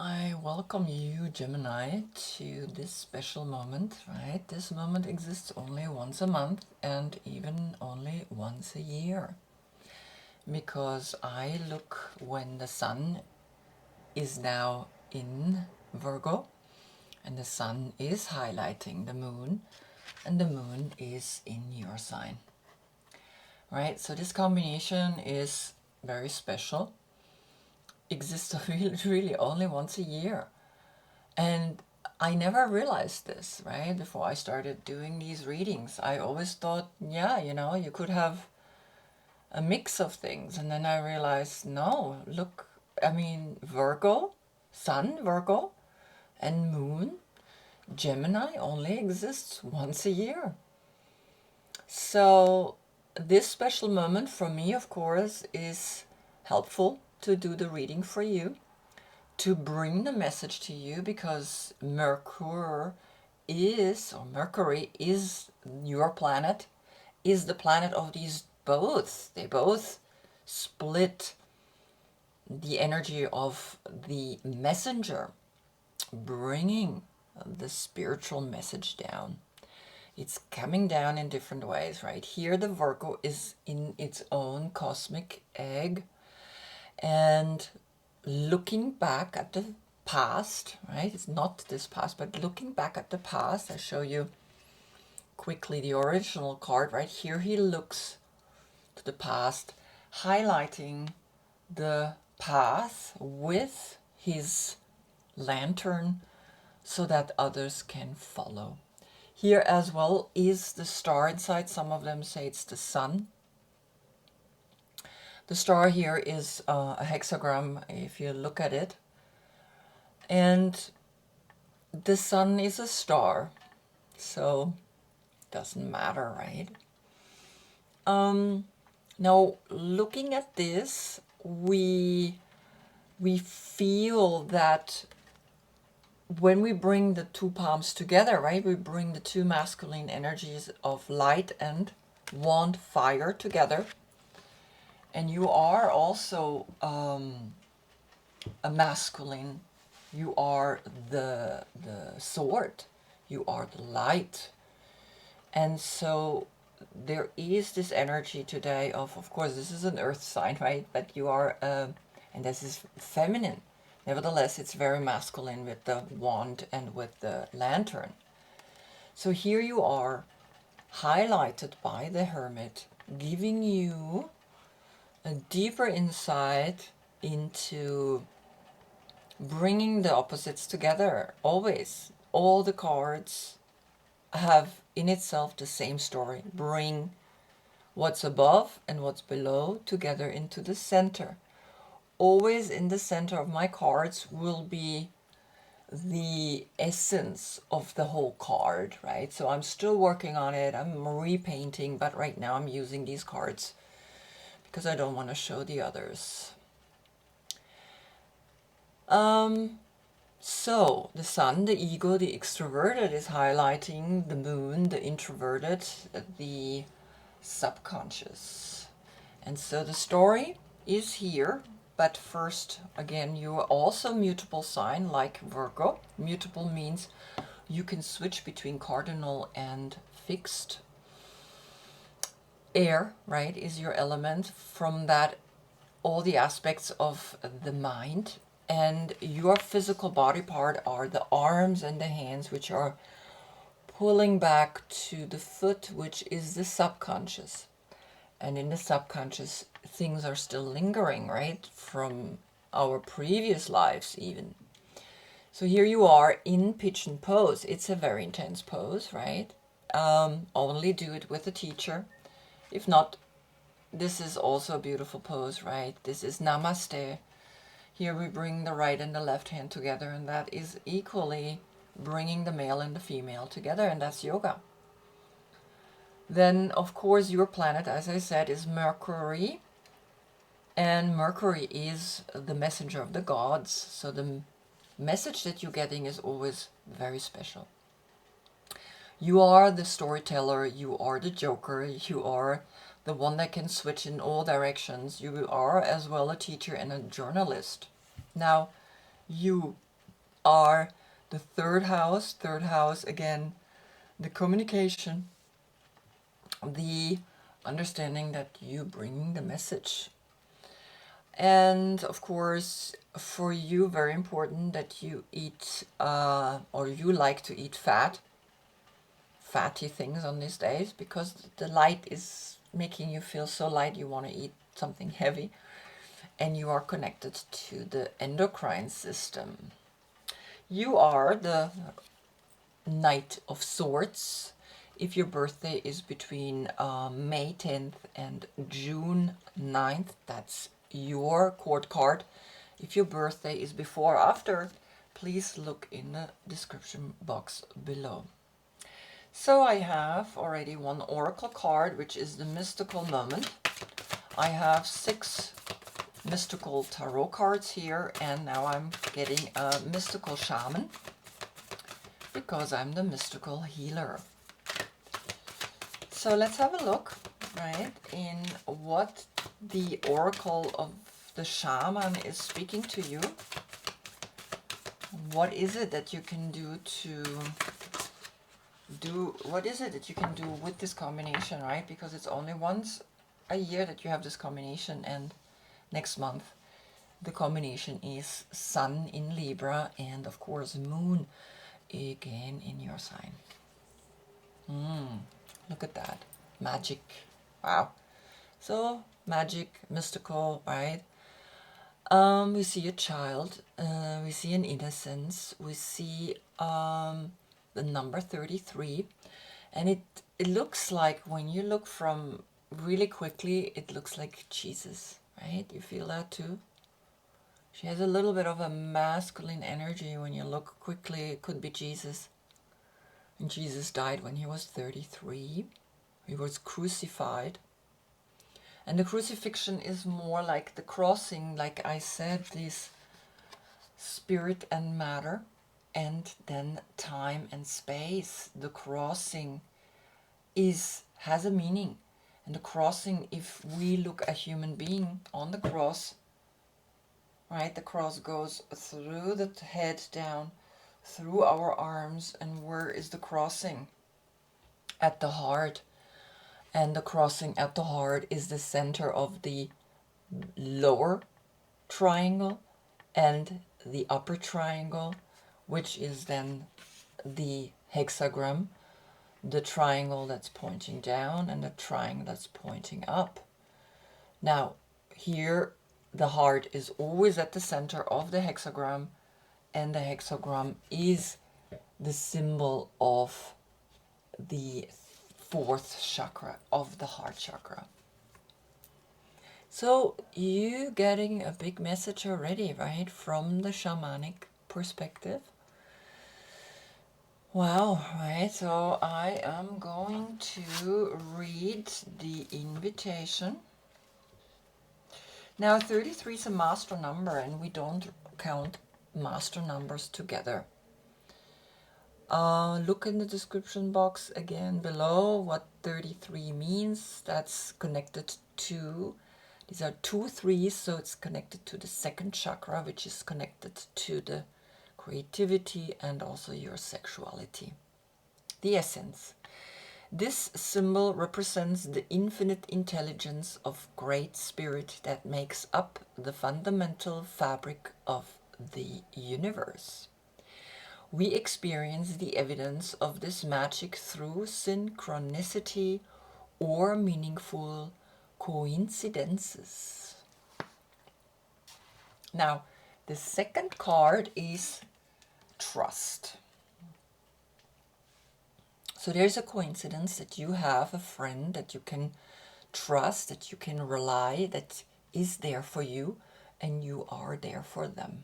I welcome you, Gemini, to this special moment, right? This moment exists only once a month and even only once a year. Because I look when the sun is now in Virgo and the sun is highlighting the moon and the moon is in your sign. Right? So this combination is very special. Exists really only once a year. And I never realized this, right? Before I started doing these readings, I always thought, yeah, you could have a mix of things. And then I realized, no, look, Virgo, Sun, Virgo, and Moon, Gemini only exists once a year. So this special moment for me, of course, is helpful to do the reading for you, to bring the message to you, because Mercury is your planet, is the planet of these both. They both split the energy of the messenger, bringing the spiritual message down. It's coming down in different ways, right? Here the Virgo is in its own cosmic egg and looking back at the past, right? It's not this past, but looking back at the past. I show you quickly the original card right here. He looks to the past, highlighting the path with his lantern so that others can follow. Here as well is the star inside. Some of them say it's the sun. The star here is a hexagram if you look at it. And the sun is a star, so it doesn't matter, right? Now, looking at this, we feel that when we bring the two palms together, right, we bring the two masculine energies of light and wand fire together. And you are also a masculine. You are the sword. You are the light. And so there is this energy today of course, this is an earth sign, right? But you are, and this is feminine. Nevertheless, it's very masculine with the wand and with the lantern. So here you are, highlighted by the Hermit, giving you a deeper insight into bringing the opposites together. Always, all the cards have in itself the same story. Bring what's above and what's below together into the center. Always in the center of my cards will be the essence of the whole card, right? So I'm still working on it. I'm repainting, but right now I'm using these cards because I don't want to show the others. So the sun, the ego, the extroverted is highlighting the moon, the introverted, the subconscious. And so the story is here, but first, again, you are also mutable sign like Virgo. Mutable means you can switch between cardinal and fixed. Air, right, is your element. From that, all the aspects of the mind. And your physical body part are the arms and the hands, which are pulling back to the foot, which is the subconscious. And in the subconscious, things are still lingering, right, from our previous lives even. So here you are in pigeon pose. It's a very intense pose, right? Only do it with a teacher. If not, this is also a beautiful pose, right? This is Namaste. Here we bring the right and the left hand together, and that is equally bringing the male and the female together, and that's yoga. Then, of course, your planet, as I said, is Mercury. And Mercury is the messenger of the gods. So the message that you're getting is always very special. You are the storyteller. You are the joker. You are the one that can switch in all directions. You are as well a teacher and a journalist. Now, you are the third house. Third house, again, the communication, the understanding that you bring the message. And of course, for you, very important that you eat, or you like to eat fatty things on these days, because the light is making you feel so light, you want to eat something heavy, and you are connected to the endocrine system. You are the Knight of Swords. If your birthday is between May 10th and June 9th, that's your court card. If your birthday is before or after, please look in the description box below. So I have already one oracle card, which is the mystical moment. I have 6 mystical tarot cards here, and now I'm getting a mystical shaman, because I'm the mystical healer. So let's have a look, right, in what the oracle of the shaman is speaking to you. What is it that you can do what is it that you can do with this combination, right? Because it's only once a year that you have this combination, and next month the combination is Sun in Libra and of course Moon again in your sign. Look at that. Magic. Wow. So magic, mystical, right? We see a child, we see an innocence, we see the number 33, and it looks like, when you look from really quickly, it looks like Jesus, right? You feel that too? She has a little bit of a masculine energy. When you look quickly, it could be Jesus. And Jesus died when he was 33. He was crucified. And the crucifixion is more like the crossing, like I said, this spirit and matter, and then time and space. The crossing has a meaning. And the crossing, if we look a human being on the cross, right, the cross goes through the head down, through our arms, and where is the crossing? At the heart. And the crossing at the heart is the center of the lower triangle and the upper triangle, which is then the hexagram, the triangle that's pointing down and the triangle that's pointing up. Now, here the heart is always at the center of the hexagram, and the hexagram is the symbol of the 4th chakra, of the heart chakra. So you getting a big message already, right, from the shamanic perspective. Wow, right, so I am going to read the invitation. Now 33 is a master number, and we don't count master numbers together. Look in the description box again below what 33 means. That's connected to, these are 2 3s, so it's connected to the 2nd chakra, which is connected to the creativity and also your sexuality. The essence. This symbol represents the infinite intelligence of Great Spirit that makes up the fundamental fabric of the universe. We experience the evidence of this magic through synchronicity or meaningful coincidences. Now, the second card is trust. So there's a coincidence that you have a friend that you can trust, that you can rely, that is there for you, and you are there for them.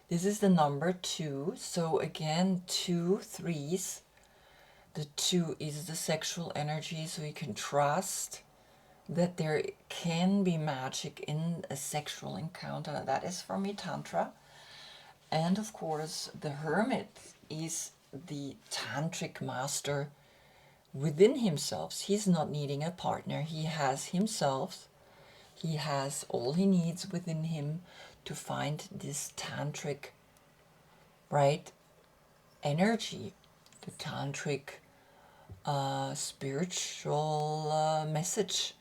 This is the number 2. So again, 2 3s. The 2 is the sexual energy, so you can trust that there can be magic in a sexual encounter. That is for me Tantra. And of course, the Hermit is the tantric master within himself. He's not needing a partner. He has himself. He has all he needs within him to find this tantric right energy, the tantric spiritual message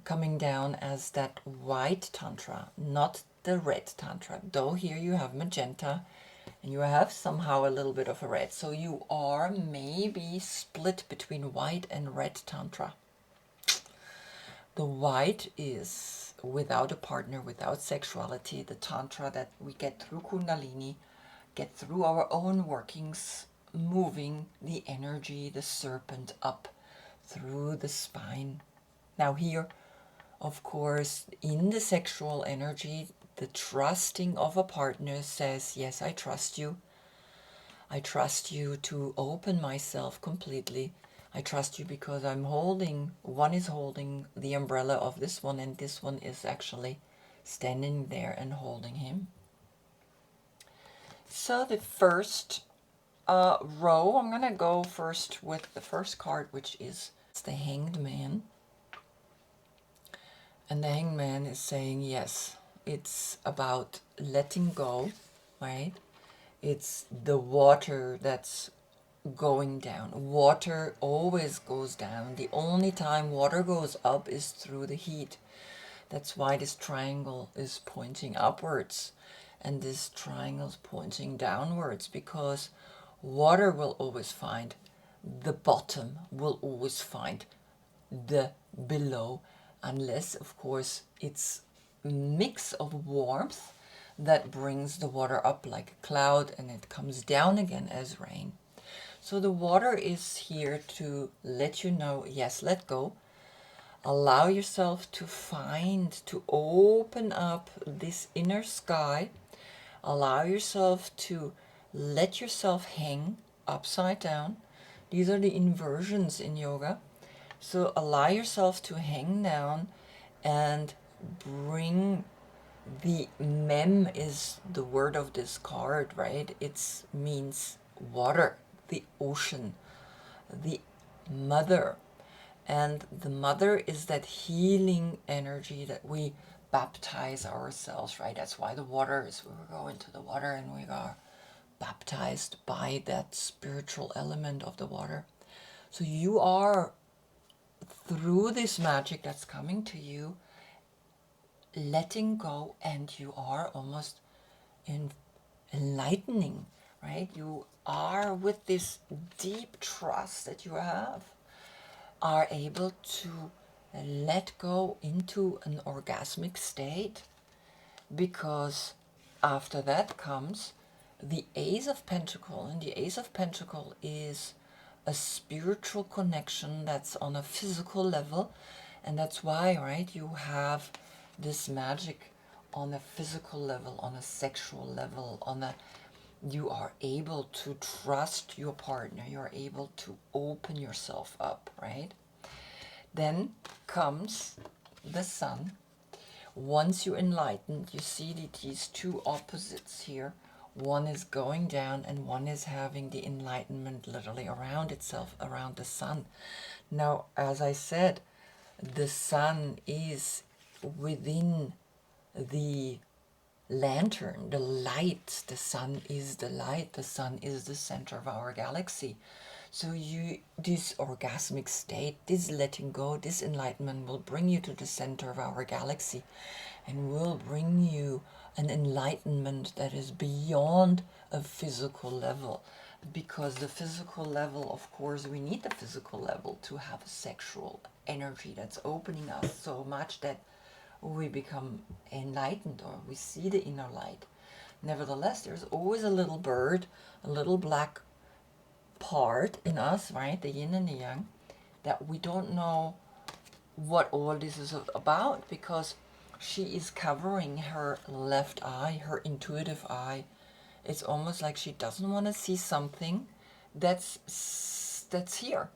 coming down as that white tantra, not the red tantra. Though here you have magenta and you have somehow a little bit of a red. So you are maybe split between white and red tantra. The white is without a partner, without sexuality, the tantra that we get through Kundalini, get through our own workings, moving the energy, the serpent up through the spine. Now here, of course, in the sexual energy, the trusting of a partner says, yes, I trust you. I trust you to open myself completely. I trust you because one is holding the umbrella of this one, and this one is actually standing there and holding him. So the first row, I'm going to go first with the first card, which is the Hanged Man. And the Hanged Man is saying, yes, it's about letting go, right? It's the water that's going down. Water always goes down. The only time water goes up is through the heat. That's why this triangle is pointing upwards and this triangle is pointing downwards, because water will always find the bottom, will always find the below, unless of course it's a mix of warmth that brings the water up like a cloud and it comes down again as rain. So the water is here to let you know, yes, let go. Allow yourself to find, to open up this inner sky. Allow yourself to let yourself hang upside down. These are the inversions in yoga. So allow yourself to hang down and bring the mem is the word of this card, right? It means water, the ocean, the mother. And the mother is that healing energy that we baptize ourselves, right? That's why the water is, we go into the water and we are baptized by that spiritual element of the water. So you are, through this magic that's coming to you, letting go, and you are almost enlightening, right? You are, with this deep trust that you have, are able to let go into an orgasmic state, because after that comes the Ace of Pentacle, and the Ace of Pentacle is a spiritual connection that's on a physical level, and that's why, right, you have this magic on a physical level, on a sexual level, you are able to trust your partner, you're able to open yourself up, right? Then comes the Sun. Once you're enlightened, you see these two opposites here. One is going down and one is having the enlightenment literally around itself, around the Sun. Now, as I said, the Sun is within the lantern, the light. The Sun is the light. The Sun is the center of our galaxy. So this orgasmic state, this letting go, this enlightenment will bring you to the center of our galaxy and will bring you an enlightenment that is beyond a physical level. Because the physical level, of course, we need the physical level to have a sexual energy that's opening us so much that we become enlightened, or we see the inner light. Nevertheless, there's always a little bird, a little black part in us, right, the yin and the yang, that we don't know what all this is about, because she is covering her left eye, her intuitive eye. It's almost like she doesn't want to see something that's here,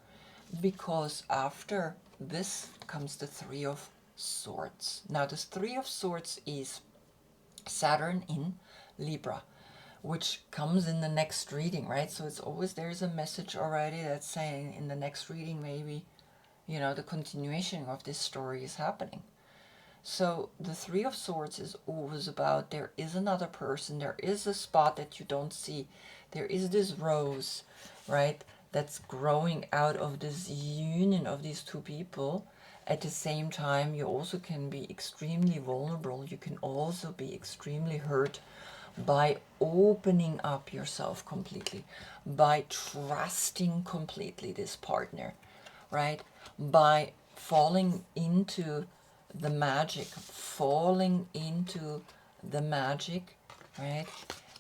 because after this comes the Three of Swords. Now this Three of Swords is Saturn in Libra, which comes in the next reading, right? So it's always, there's a message already that's saying in the next reading, maybe, the continuation of this story is happening. So the Three of Swords is always about there is another person, there is a spot that you don't see, there is this rose, right, that's growing out of this union of these two people. At the same time, you also can be extremely vulnerable. You can also be extremely hurt by opening up yourself completely, by trusting completely this partner, right? By falling into the magic, right?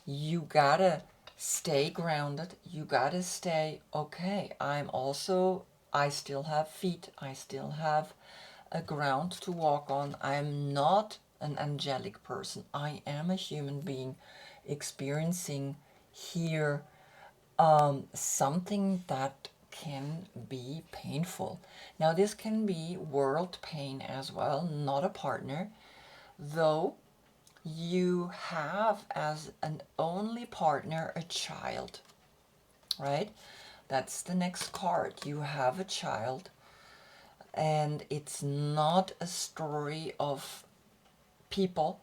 You gotta stay grounded. You gotta stay, okay, I still have feet. I still have a ground to walk on. I'm not an angelic person. I am a human being experiencing here something that can be painful. Now, this can be world pain as well, not a partner, though you have as an only partner a child, right? That's the next card. You have a child, and it's not a story of people,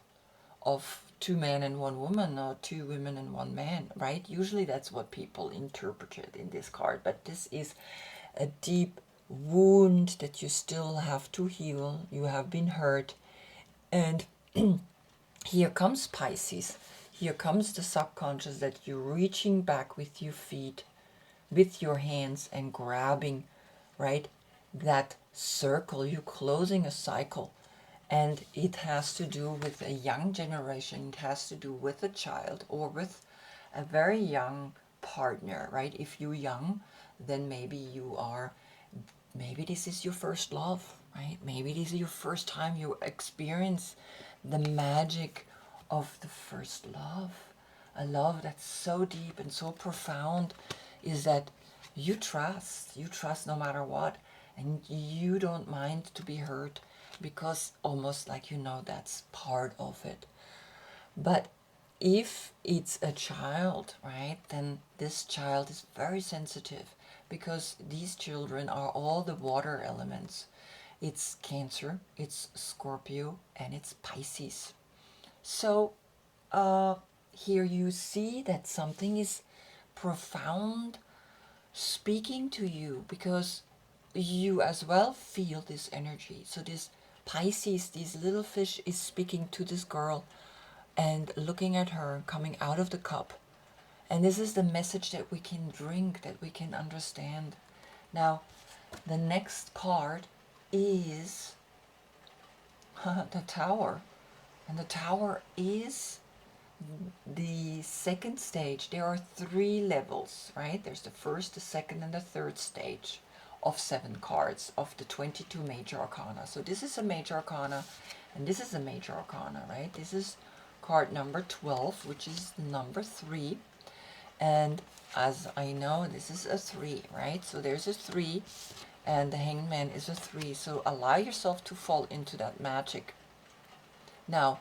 of two men and one woman, or two women and one man, right? Usually that's what people interpreted in this card, but this is a deep wound that you still have to heal. You have been hurt, and here comes Pisces. Here comes the subconscious that you're reaching back with your feet, with your hands, and grabbing, right? That circle, you're closing a cycle. And it has to do with a young generation. It has to do with a child or with a very young partner, right? If you're young, then maybe this is your first love, right? Maybe this is your first time you experience the magic of the first love. A love that's so deep and so profound is that you trust no matter what, and you don't mind to be hurt, because almost like that's part of it. But if it's a child, right, then this child is very sensitive, because these children are all the water elements. It's Cancer, it's Scorpio, and it's Pisces. So here you see that something is profound speaking to you, because you as well feel this energy. So this Pisces, this little fish, is speaking to this girl and looking at her coming out of the cup. And this is the message that we can drink, that we can understand. Now, the next card is the Tower. And the Tower is the second stage. There are 3 levels, right? There's the first, the second, and the third stage of 7 cards of the 22 major arcana. So this is a major arcana, and this is a major arcana, right? This is card number 12, which is number 3. And as I know, this is a 3, right? So there's a 3, and the Hangman is a 3. So allow yourself to fall into that magic. Now,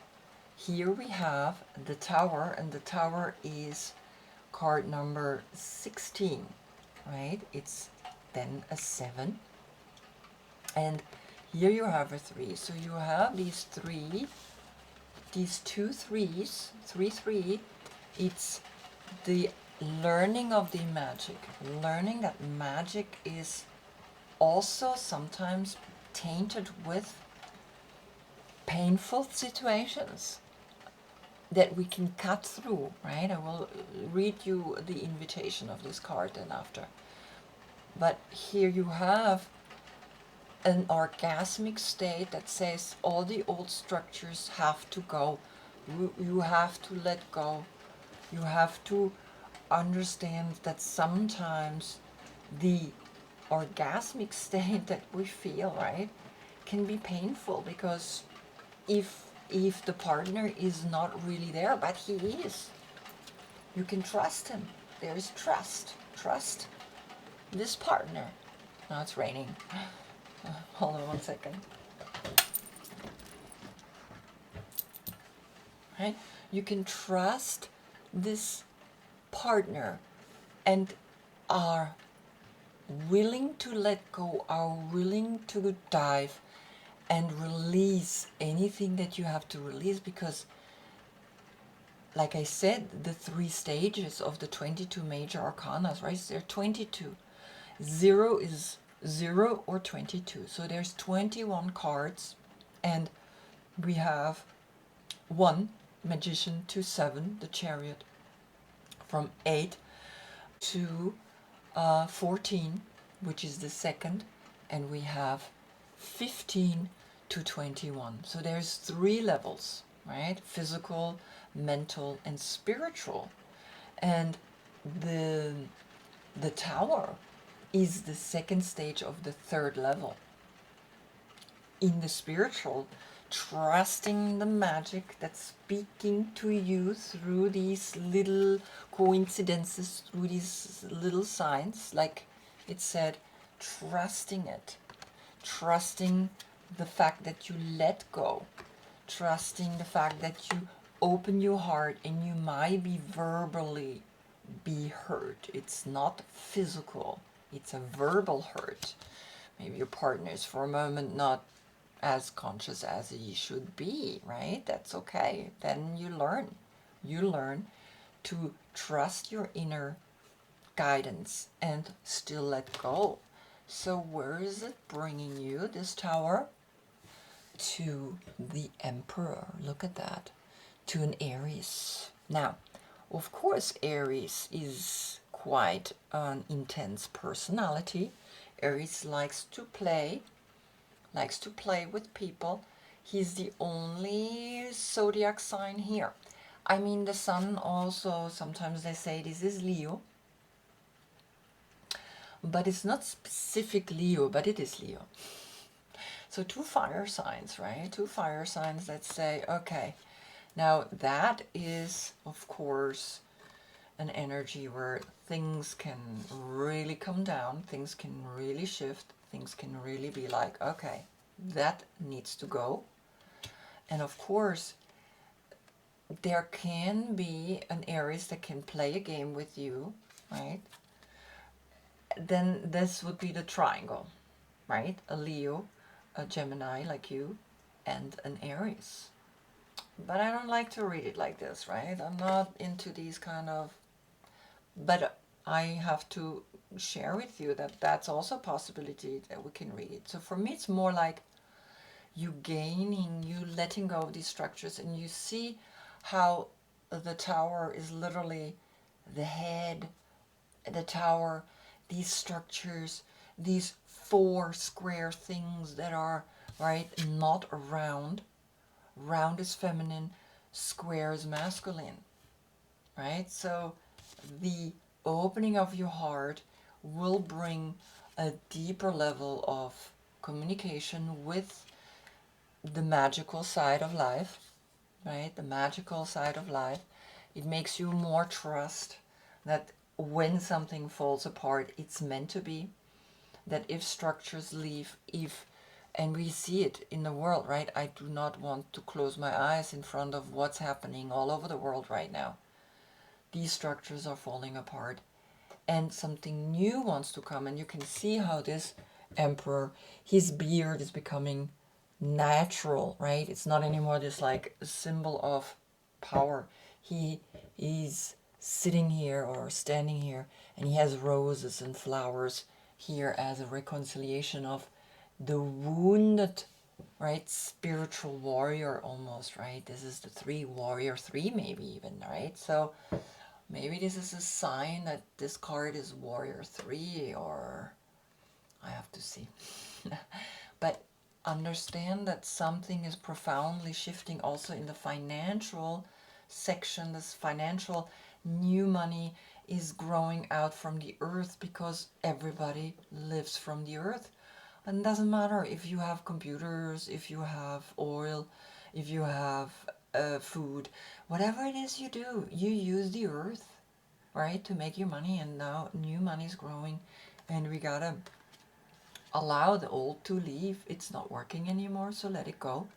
here we have the Tower, and the Tower is card number 16, right? It's then a 7. And here you have a 3. So you have these 2 threes, 3, 3. It's the learning of the magic, learning that magic is also sometimes tainted with painful situations that we can cut through, right? I will read you the invitation of this card then after. But here you have an orgasmic state that says all the old structures have to go. You have to let go. You have to understand that sometimes the orgasmic state that we feel, right, can be painful, because if the partner is not really there, but he is, you can trust him. There is trust this partner. Now it's raining. Hold on one second. Right? You can trust this partner and are willing to let go, are willing to dive, and release anything that you have to release, because like I said, the 3 stages of the 22 major arcanas, right? There are 22. 0 is 0 or 22. So there's 21 cards, and we have 1 magician to 7, the chariot, from 8 to 14, which is the second, and we have 15 to 21. So there's 3 levels, right? Physical, mental, and spiritual. And the tower is the second stage of the 3rd level. In the spiritual, trusting the magic that's speaking to you through these little coincidences, through these little signs, like it said, trusting it, trusting the fact that you let go, trusting the fact that you open your heart, and you might be verbally be hurt. It's not physical, it's a verbal hurt. Maybe your partner is for a moment not as conscious as he should be, right? That's okay. Then you learn. You learn to trust your inner guidance and still let go. So where is it bringing you, this tower? To the Emperor. Look at that. To an Aries. Now, of course, Aries is quite an intense personality. Aries likes to play with people. He's the only zodiac sign here. I mean, the sun also, sometimes they say this is Leo, but it's not specific Leo, but it is Leo. So 2 fire signs, right? 2 fire signs that say, okay, now that is, of course, an energy where things can really come down, things can really shift, things can really be like, okay, that needs to go. And of course, there can be an Aries that can play a game with you, right? Then this would be the triangle, right? A Leo, a Gemini like you, and an Aries. But I don't like to read it like this, right? I'm not into these kind of... But I have to share with you that that's also a possibility that we can read it. So for me, it's more like you gaining, you letting go of these structures, and you see how the tower is literally the head, the tower, these structures, these 4 square things that are, right, not round. Round is feminine, square is masculine, right? So the opening of your heart will bring a deeper level of communication with the magical side of life, right? The magical side of life. It makes you more trust that when something falls apart, it's meant to be. That if structures leave, and we see it in the world, right? I do not want to close my eyes in front of what's happening all over the world right now. These structures are falling apart, and something new wants to come. And you can see how this emperor, his beard is becoming natural, right? It's not anymore this like symbol of power. He is sitting here or standing here, and he has roses and flowers here as a reconciliation of the wounded, right? Spiritual warrior almost, right? This is the warrior 3 maybe even, right? So maybe this is a sign that this card is warrior 3, or I have to see. But understand that something is profoundly shifting also in the financial section. This financial new money is growing out from the earth, because everybody lives from the earth. And it doesn't matter if you have computers, if you have oil, if you have food, whatever it is you do, you use the earth, right, to make your money. And now new money is growing, and we gotta allow the old to leave. It's not working anymore, so let it go.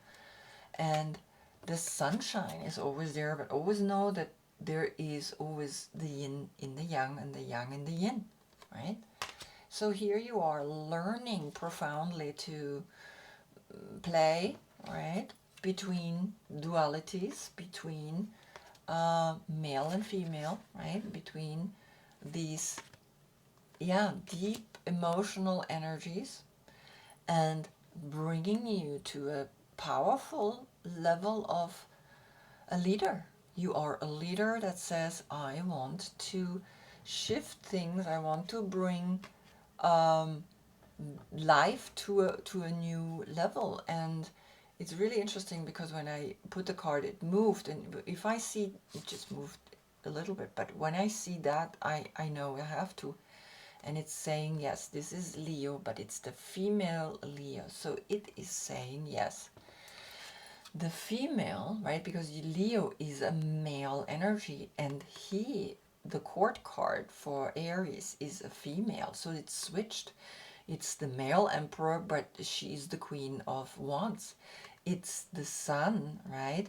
And the sunshine is always there, but always know that there is always the yin in the yang, and the yang in the yin, right? So here you are learning profoundly to play, right, between dualities, between male and female, right, between these, yeah, deep emotional energies, and bringing you to a powerful level of a leader. You are a leader that says, I want to shift things, I want to bring um, life to a new level. And it's really interesting because when I put the card, it moved, and if I see it just moved a little bit, but when I see that, I know I have to. And it's saying, yes, this is Leo, but it's the female Leo, so it is saying, yes, the female, right, because Leo is a male energy, and the court card for Aries is a female, so it's switched. It's the male emperor, but she's the queen of wands. It's the sun, right,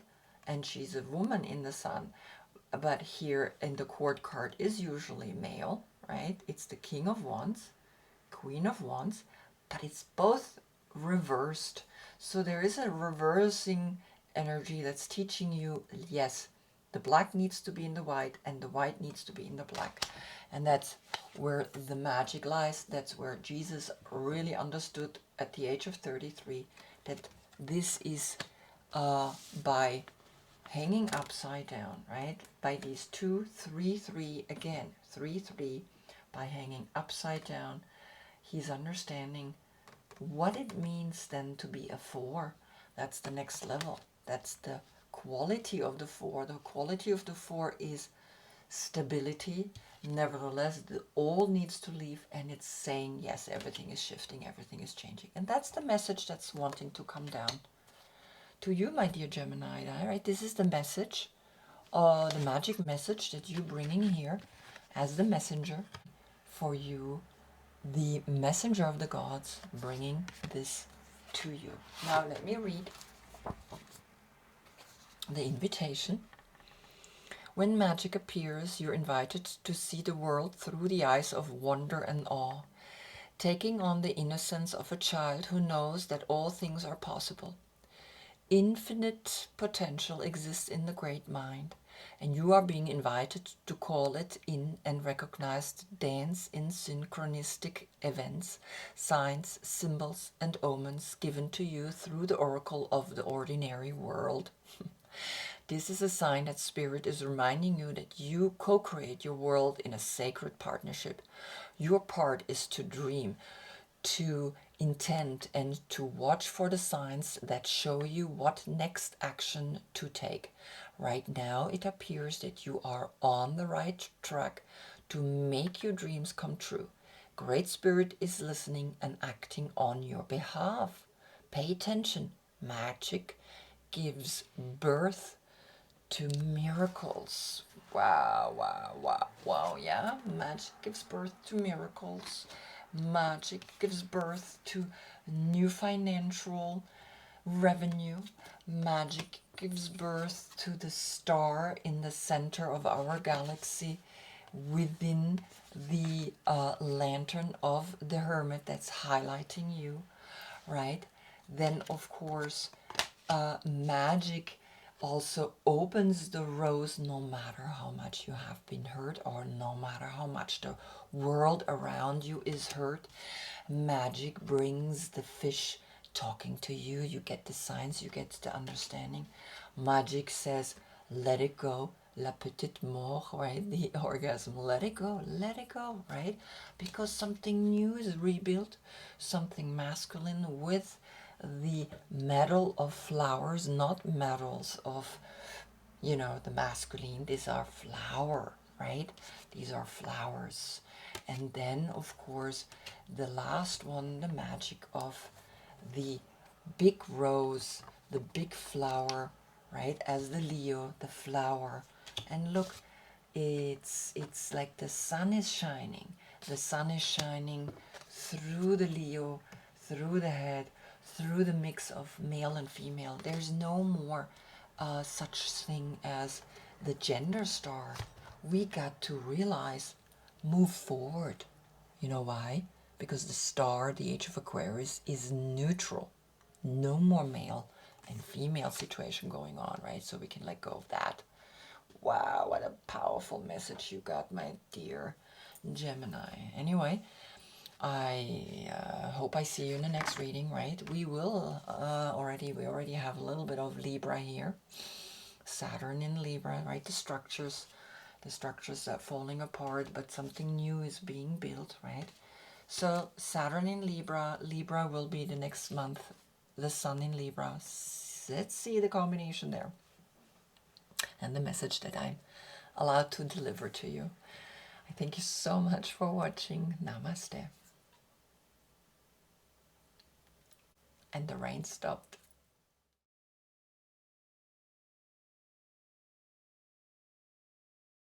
and she's a woman in the sun, but here in the court card is usually male, right? It's the king of wands, queen of wands, but it's both reversed. So there is a reversing energy that's teaching you, yes, the black needs to be in the white and the white needs to be in the black. And that's where the magic lies. That's where Jesus really understood at the age of 33 that this is by hanging upside down, right? By these 2, 3, 3, again, 3, 3, by hanging upside down, he's understanding what it means then to be a 4. That's the next level. That's the quality of the 4. The quality of the 4 is stability. Nevertheless, the old needs to leave, and it's saying, yes, everything is shifting, everything is changing. And that's the message that's wanting to come down to you, my dear Gemini. Right? This is the message, the magic message that you're bringing here as the messenger for you, the messenger of the gods, bringing this to you. Now let me read the invitation. When magic appears, you're invited to see the world through the eyes of wonder and awe, taking on the innocence of a child who knows that all things are possible. Infinite potential exists in the great mind, and you are being invited to call it in and recognize the dance in synchronistic events, signs, symbols, and omens given to you through the oracle of the ordinary world. This is a sign that Spirit is reminding you that you co-create your world in a sacred partnership. Your part is to dream, to intend, and to watch for the signs that show you what next action to take. Right now, it appears that you are on the right track to make your dreams come true. Great Spirit is listening and acting on your behalf. Pay attention. Magic gives birth to miracles. Wow, wow, wow, wow, yeah. Magic gives birth to miracles. Magic gives birth to new financial revenue. Magic gives birth to the star in the center of our galaxy within the lantern of the Hermit that's highlighting you, right? Then, of course, magic also opens the rose no matter how much you have been hurt or no matter how much the world around you is hurt. Magic brings the fish talking to you. You get the signs, you get the understanding. Magic says, let it go. La petite mort, right? The orgasm. Let it go, right? Because something new is rebuilt, something masculine with the metal of flowers, not metals of, the masculine. These are flower, right? These are flowers. And then, of course, the last one, the magic of the big rose, the big flower, right? As the Leo, the flower. And look, it's like the sun is shining. The sun is shining through the Leo, through the head, through the mix of male and female. There's no more such thing as the gender star. We got to realize, move forward. You know why? Because the star, the age of Aquarius, is neutral. No more male and female situation going on, right? So we can let go of that. Wow, what a powerful message you got, my dear Gemini. Anyway, I hope I see you in the next reading, right? We already have a little bit of Libra here. Saturn in Libra, right? The structures are falling apart, but something new is being built, right? So Saturn in Libra, Libra will be the next month, the Sun in Libra. Let's see the combination there. And the message that I'm allowed to deliver to you. I thank you so much for watching. Namaste. And the rain stopped.